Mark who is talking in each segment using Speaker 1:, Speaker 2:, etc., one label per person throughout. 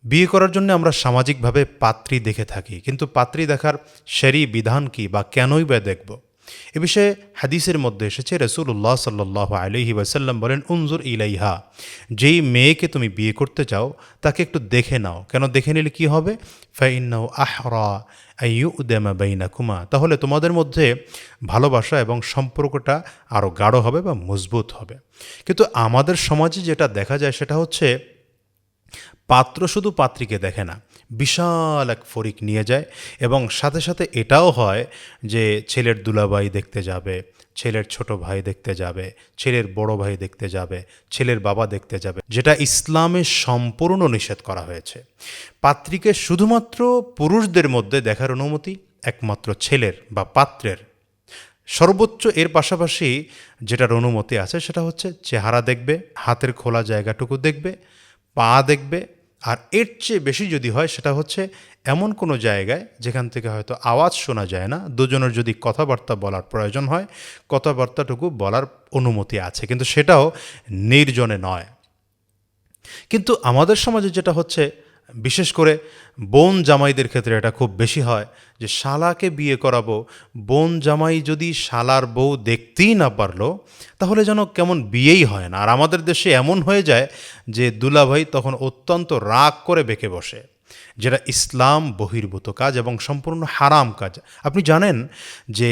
Speaker 1: বিয়ে করার জন্য আমরা সামাজিকভাবে পাত্রী দেখে থাকি, কিন্তু পাত্রী দেখার শরী বিধান কি বা কেনই বা দেখব? এ বিষয়ে হাদিসের মধ্যে এসেছে, রাসূলুল্লাহ সাল্লাল্লাহু আলাইহি ওয়াসাল্লাম বলেন, উনজুর ইলাইহা, যেই মেয়েকে তুমি বিয়ে করতে চাও তাকে একটু দেখে নাও। কেন দেখে নিলে কি হবে? ফাইন্নাহু আহরা আইয়ুদামা বাইনাকুমা, তাহলে তোমাদের মধ্যে ভালোবাসা এবং সম্পর্কটা আরও গাঢ় হবে বা মজবুত হবে। কিন্তু আমাদের সমাজে যেটা দেখা যায় সেটা হচ্ছে, পাত্র শুধু পাত্রীকে দেখে না, বিশাল এক ফরিক নিয়ে যায়, এবং সাথে সাথে এটাও হয় যে ছেলের দুলাভাই দেখতে যাবে, ছেলের ছোট ভাই দেখতে যাবে, ছেলের বড় ভাই দেখতে যাবে, ছেলের বাবা দেখতে যাবে, যেটা ইসলামে সম্পূর্ণ নিষেধ করা হয়েছে। পাত্রীকে শুধুমাত্র পুরুষদের মধ্যে দেখার অনুমতি একমাত্র ছেলের বা পাত্রের। সর্বোচ্চ এর পাশাপাশি যেটার অনুমতি আছে সেটা হচ্ছে চেহারা দেখবে, হাতের খোলা জায়গাটুকু দেখবে, পা দেখবে, আর এর চেয়ে বেশি যদি হয় সেটা হচ্ছে এমন কোনো জায়গায় যেখান থেকে হয়তো আওয়াজ শোনা যায় না, দুজনের যদি কথাবার্তা বলার প্রয়োজন হয়, কথাবার্তাটুকু বলার অনুমতি আছে, কিন্তু সেটাও নির্জনে নয়। কিন্তু আমাদের সমাজে যেটা হচ্ছে, বিশেষ করে বোন জামাইদের ক্ষেত্রে এটা খুব বেশি হয়, যে শালাকে বিয়ে করাবো, বোন জামাই যদি শালার বউ দেখতেই না পারলো তাহলে যেন কেমন বিয়েই হয় না। আর আমাদের দেশে এমন হয়ে যায় যে দুলাভাই তখন অত্যন্ত রাগ করে বেঁকে বসে, যেটা ইসলাম বহির্ভূত কাজ এবং সম্পূর্ণ হারাম কাজ। আপনি জানেন যে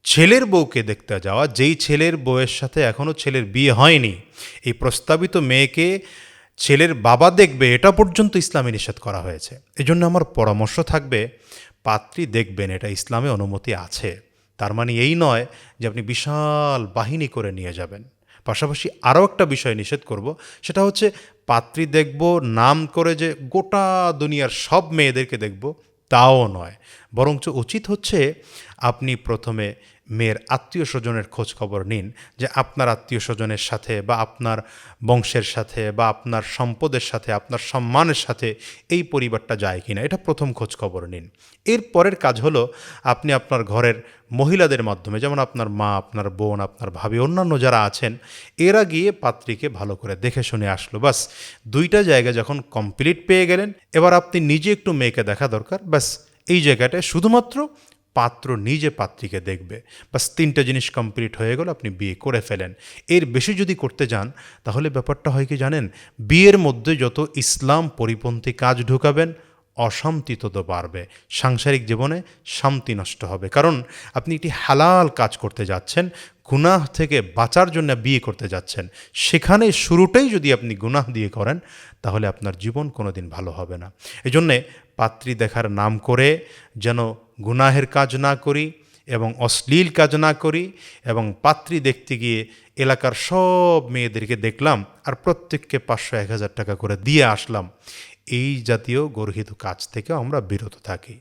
Speaker 1: ছেলের বউকে দেখতে যাওয়া, যেই ছেলের বউয়ের সাথে এখনও ছেলের বিয়ে হয়নি, এই প্রস্তাবিত মেয়েকে ছেলের বাবা দেখবে, এটা পর্যন্ত ইসলামে নিষেধ করা হয়েছে। এজন্য আমার পরামর্শ থাকবে, পাত্রী দেখবেন, এটা ইসলামে অনুমতি আছে। তার মানে এই নয় যে আপনি বিশাল বাহিনী করে নিয়ে যাবেন। পাশাপাশি আরও একটা বিষয় নিষেধ করব, সেটা হচ্ছে পাত্রী দেখব নাম করে যে গোটা দুনিয়ার সব মেয়েদেরকে দেখব, তাও নয়। বরঞ্চ উচিত হচ্ছে আপনি প্রথমে মেয়ের আত্মীয় স্বজনের খোঁজ খবর নিন, যে আপনার আত্মীয় স্বজনের সাথে বা আপনার বংশের সাথে বা আপনার সম্পদের সাথে, আপনার সম্মানের সাথে এই পরিবারটা যায় কিনা, এটা প্রথম খোঁজ খবর নিন। এর পরের কাজ হলো, আপনি আপনার ঘরের মহিলাদের মাধ্যমে, যেমন আপনার মা, আপনার বোন, আপনার ভাবি, অন্যান্য যারা আছেন, এরা গিয়ে পাত্রীকে ভালো করে দেখে শুনে আসলো। বাস, দুইটা জায়গা যখন কমপ্লিট পেয়ে গেলেন, এবার আপনি নিজে একটু মেয়েকে দেখা দরকার। ব্যাস, এই জায়গাটায় শুধুমাত্র পাত্র নিজে পাত্রীকে দেখবে। বাস, তিনটা জিনিস কমপ্লিট হয়ে গেল, আপনি বিয়ে করে ফেলেন। এর বেশি যদি করতে যান তাহলে ব্যাপারটা হয় কি জানেন, বিয়ের মধ্যে যত ইসলাম পরিপন্থী কাজ ঢুকাবেন, অশান্তি তত বাড়বে, সাংসারিক জীবনে শান্তি নষ্ট হবে। কারণ আপনি একটি হালাল কাজ করতে যাচ্ছেন, গুনাহ থেকে বাঁচার জন্য বিয়ে করতে যাচ্ছেন, সেখানে শুরুটাই যদি আপনি গুনাহ দিয়ে করেন তাহলে আপনার জীবন কোনোদিন ভালো হবে না। এজন্যে পাত্রী দেখার নাম করে যেন গুনাহের কাজ না করি এবং অশ্লীল কাজ না করি, এবং পাত্রী দেখতে গিয়ে এলাকার সব মেয়েদেরকে দেখলাম আর প্রত্যেককে 500-1000 টাকা করে দিয়ে আসলাম, এই জাতীয় গর্হিত কাজ থেকে আমরা বিরত থাকি।